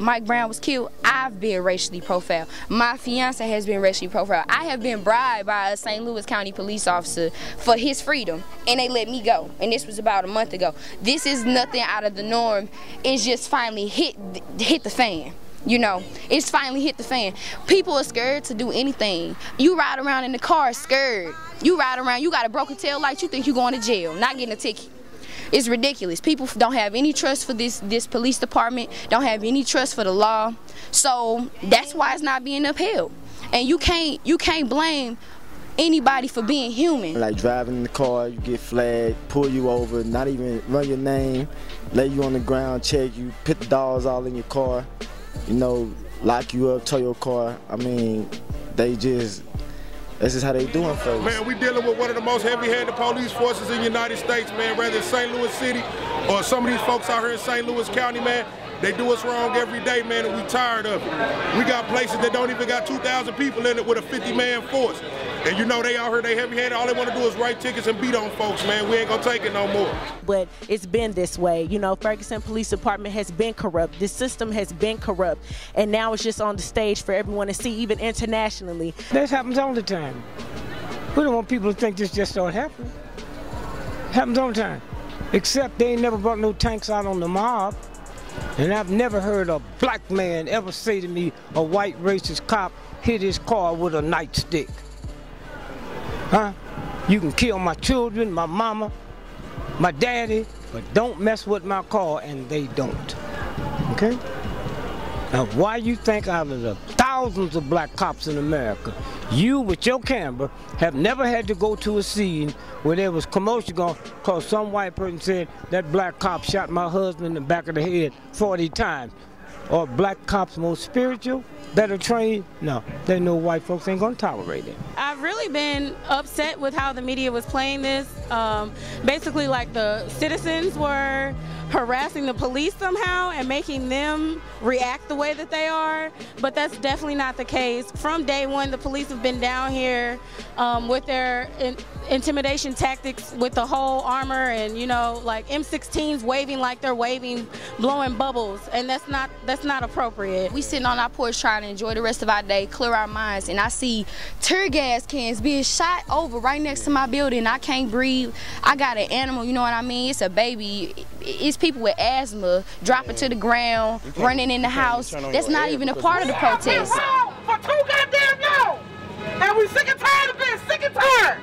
Mike Brown was killed, I've been racially profiled. My fiance has been racially profiled. I have been bribed by a St. Louis County police officer for his freedom, and they let me go. And this was about a month ago. This is nothing out of the norm. It's just finally hit the fan. You know, it's finally hit the fan. People are scared to do anything. You ride around in the car scared. You ride around, you got a broken tail light, you think you're going to jail, not getting a ticket. It's ridiculous. People don't have any trust for this police department, don't have any trust for the law. So that's why it's not being upheld. And you can't blame anybody for being human. Like driving in the car, you get flagged, pull you over, not even run your name, lay you on the ground, check you, put the dogs all in your car, you know, lock you up, tow your car. I mean, this is how they doing folks. Man, we dealing with one of the most heavy-handed police forces in the United States, man, whether it's St. Louis City or some of these folks out here in St. Louis County, man. They do us wrong every day, man, and we tired of it. We got places that don't even got 2,000 people in it with a 50-man force. And you know they out here, they heavy-handed. All they want to do is write tickets and beat on folks, man. We ain't gonna take it no more. But it's been this way. You know, Ferguson Police Department has been corrupt. This system has been corrupt. And now it's just on the stage for everyone to see, even internationally. This happens all the time. We don't want people to think this just don't happen. It happens all the time. Except they ain't never brought no tanks out on the mob. And I've never heard a black man ever say to me, a white racist cop hit his car with a nightstick. Huh? You can kill my children, my mama, my daddy, but don't mess with my car, and they don't. Okay? Now, why you think out of the thousands of black cops in America, you with your camera have never had to go to a scene where there was commotion going because some white person said that black cop shot my husband in the back of the head 40 times? Or black cops more spiritual, better trained? No, they know white folks ain't gonna tolerate it. I've really been upset with how the media was playing this. Basically, like the citizens were harassing the police somehow and making them react the way that they are, but that's definitely not the case. From day one, the police have been down here with their intimidation tactics with the whole armor and, you know, like M16s waving like they're waving, blowing bubbles, and that's not appropriate. We sitting on our porch trying to enjoy the rest of our day, clear our minds, and I see tear gas cans being shot over right next to my building. I can't breathe. I got an animal, you know what I mean? It's a baby. It's people with asthma dropping to the ground, running in the house. That's not even a part of the protest. For 2 goddamn years, and we sick and tired of being sick and tired.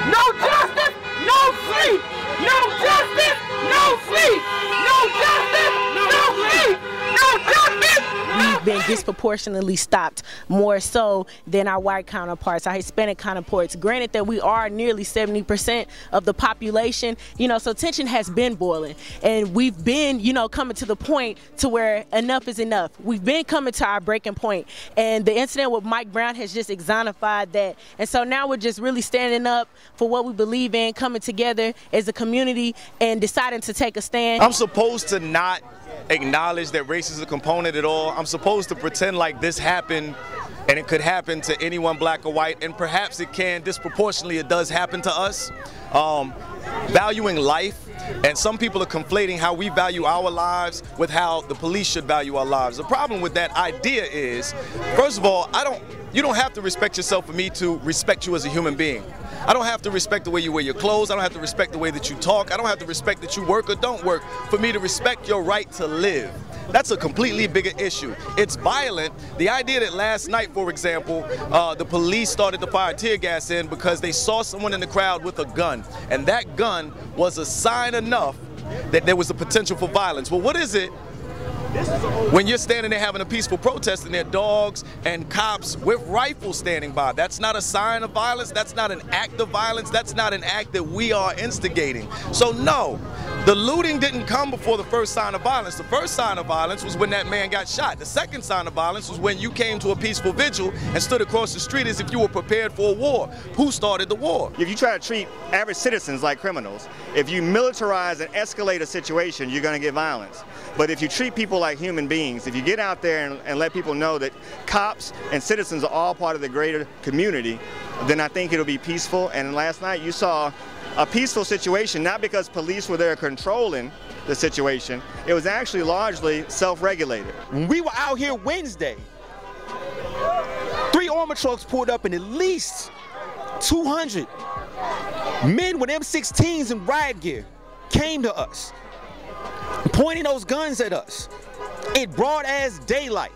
No justice, no sleep. No justice, no sleep. No justice, no sleep. No justice. We've been disproportionately stopped more so than our white counterparts, our Hispanic counterparts. Granted that we are nearly 70% of the population, you know, so tension has been boiling. And we've been, you know, coming to the point to where enough is enough. We've been coming to our breaking point. And the incident with Mike Brown has just exemplified that. And so now we're just really standing up for what we believe in, coming together as a community and deciding to take a stand. I'm supposed to not acknowledge that race is a component at all. I'm supposed to pretend like this happened and it could happen to anyone, black or white, and perhaps it can, disproportionately it does happen to us. Valuing life, and some people are conflating how we value our lives with how the police should value our lives. The problem with that idea is, first of all, you don't have to respect yourself for me to respect you as a human being. I don't have to respect the way you wear your clothes. I don't have to respect the way that you talk. I don't have to respect that you work or don't work for me to respect your right to live. That's a completely bigger issue. It's violent. The idea that last night, for example, the police started to fire tear gas in because they saw someone in the crowd with a gun, and that gun was a sign enough that there was a potential for violence. Well, what is it when you're standing there having a peaceful protest and there are dogs and cops with rifles standing by? That's not a sign of violence. That's not an act of violence. That's not an act that we are instigating. So no, the looting didn't come before the first sign of violence. The first sign of violence was when that man got shot. The second sign of violence was when you came to a peaceful vigil and stood across the street as if you were prepared for a war. Who started the war? If you try to treat average citizens like criminals, if you militarize and escalate a situation, you're going to get violence. But if you treat people like human beings, if you get out there and let people know that cops and citizens are all part of the greater community, then I think it'll be peaceful. And last night you saw a peaceful situation, not because police were there controlling the situation. It was actually largely self-regulated. When we were out here Wednesday, 3 armor trucks pulled up and at least 200 men with M16s and riot gear came to us, pointing those guns at us in broad as daylight.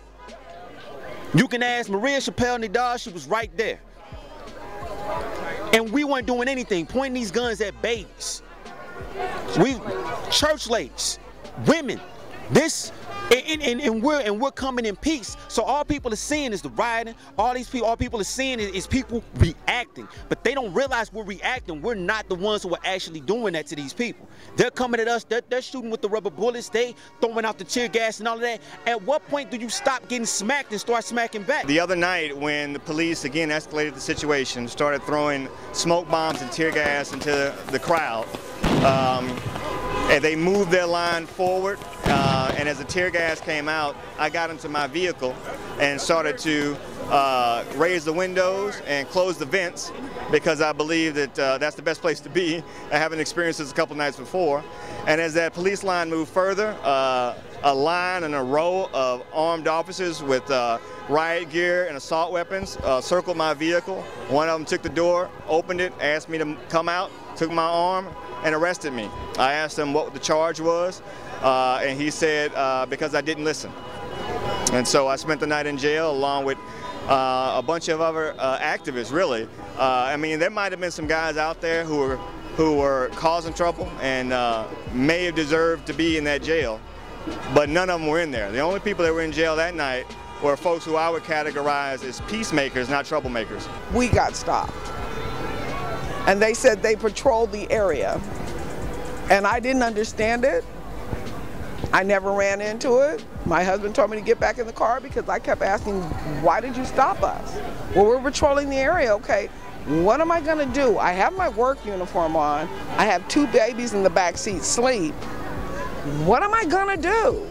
You can ask Maria Chappelle Nidal, she was right there. And we weren't doing anything, pointing these guns at babies. Church ladies, women, and we're coming in peace. So all people are seeing is the rioting. All people are seeing is people reacting. But they don't realize we're reacting. We're not the ones who are actually doing that to these people. They're coming at us, they're shooting with the rubber bullets, they throwing out the tear gas and all of that. At what point do you stop getting smacked and start smacking back? The other night when the police again escalated the situation, started throwing smoke bombs and tear gas into the crowd, and they moved their line forward, and as the tear gas came out, I got into my vehicle and started to raise the windows and close the vents because I believe that that's the best place to be. I haven't experienced this a couple nights before. And as that police line moved further, a line and a row of armed officers with riot gear and assault weapons circled my vehicle. One of them took the door, opened it, asked me to come out, took my arm, and arrested me. I asked him what the charge was, and he said because I didn't listen. And so I spent the night in jail along with a bunch of other activists, really. I mean, there might have been some guys out there who were causing trouble and may have deserved to be in that jail, but none of them were in there. The only people that were in jail that night were folks who I would categorize as peacemakers, not troublemakers. We got stopped. And they said they patrolled the area. And I didn't understand it. I never ran into it. My husband told me to get back in the car because I kept asking, why did you stop us? Well, we're patrolling the area. Okay, what am I gonna do? I have my work uniform on. I have 2 babies in the back seat asleep. What am I gonna do?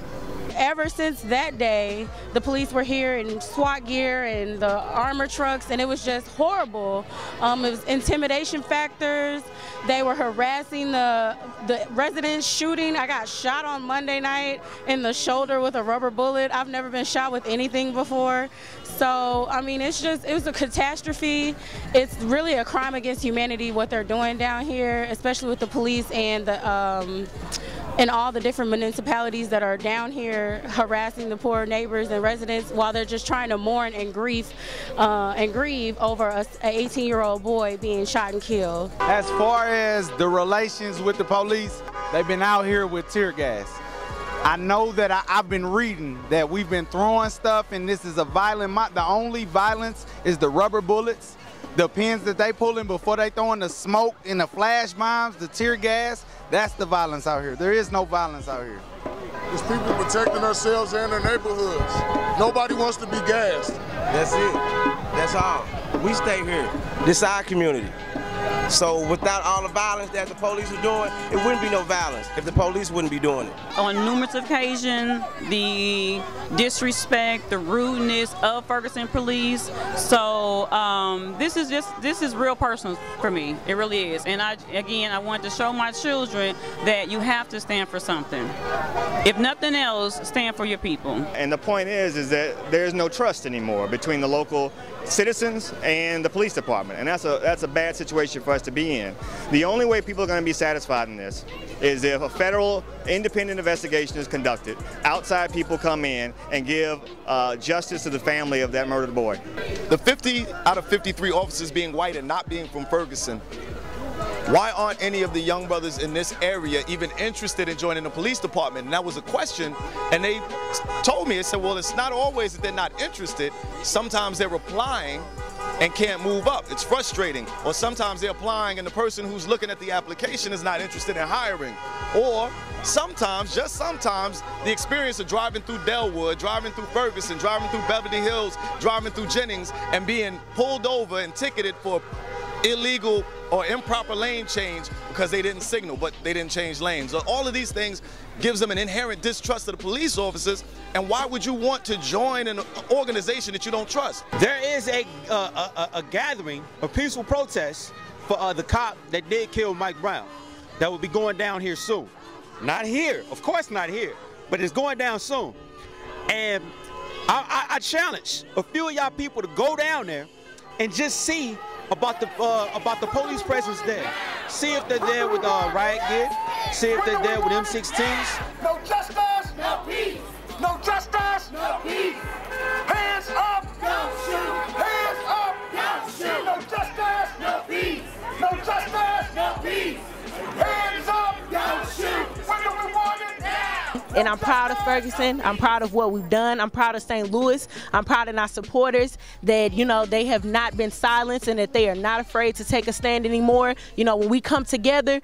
Ever since that day, the police were here in SWAT gear and the armor trucks, and it was just horrible. It was intimidation factors. They were harassing the residents, shooting. I got shot on Monday night in the shoulder with a rubber bullet. I've never been shot with anything before. So, I mean, it was a catastrophe. It's really a crime against humanity what they're doing down here, especially with the police and and all the different municipalities that are down here harassing the poor neighbors and residents while they're just trying to mourn and grieve over an 18-year-old boy being shot and killed. As far as the relations with the police, they've been out here with tear gas. I know that I've been reading that we've been throwing stuff, and this is a violent, the only violence is the rubber bullets, the pins that they pull in before they throw in the smoke and the flash bombs, the tear gas. That's the violence out here. There is no violence out here. It's people protecting themselves and their neighborhoods. Nobody wants to be gassed. That's it. That's all. We stay here. This is our community. So without all the violence that the police are doing, it wouldn't be no violence if the police wouldn't be doing it. On numerous occasions, the disrespect, the rudeness of Ferguson police. So this is real personal for me. It really is. And I want to show my children that you have to stand for something. If nothing else, stand for your people. And the point is that there's no trust anymore between the local citizens and the police department, and that's a bad situation for us to be in. The only way people are going to be satisfied in this is if a federal independent investigation is conducted, outside people come in and give justice to the family of that murdered boy. The 50 out of 53 officers being white and not being from Ferguson, why aren't any of the young brothers in this area even interested in joining the police department? And that was a question, and they told me, they said, well, it's not always that they're not interested. Sometimes they're applying and can't move up. It's frustrating. Or sometimes they're applying and the person who's looking at the application is not interested in hiring. Or sometimes, just sometimes, the experience of driving through Delwood, driving through Ferguson, driving through Beverly Hills, driving through Jennings, and being pulled over and ticketed for illegal or improper lane change because they didn't signal, but they didn't change lanes. So all of these things gives them an inherent distrust of the police officers, and why would you want to join an organization that you don't trust? There is a gathering, a peaceful protest for the cop that did kill Mike Brown that will be going down here soon. Not here, of course not here, but it's going down soon. And I challenge a few of y'all people to go down there and just see about the police presence there. See if they're there with riot gear. See if they're there with M16s. No justice, no peace. No justice, no peace. Hands up, don't shoot. Hands up, don't shoot. No justice, no peace. No justice, no peace. Hands up, don't shoot. When do we want it? Now. And I'm proud of Ferguson. I'm proud of what we've done. I'm proud of St. Louis. I'm proud of our supporters that, you know, they have not been silenced and that they are not afraid to take a stand anymore. You know, when we come together,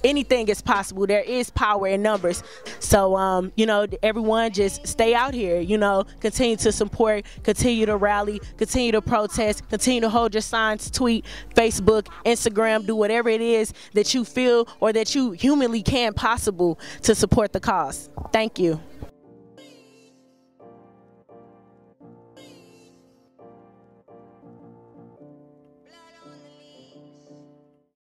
anything is possible. There is power in numbers. So, you know, everyone just stay out here, you know, continue to support, continue to rally, continue to protest, continue to hold your signs, tweet, Facebook, Instagram, do whatever it is that you feel or that you humanly can possible to support the cause. Thank you.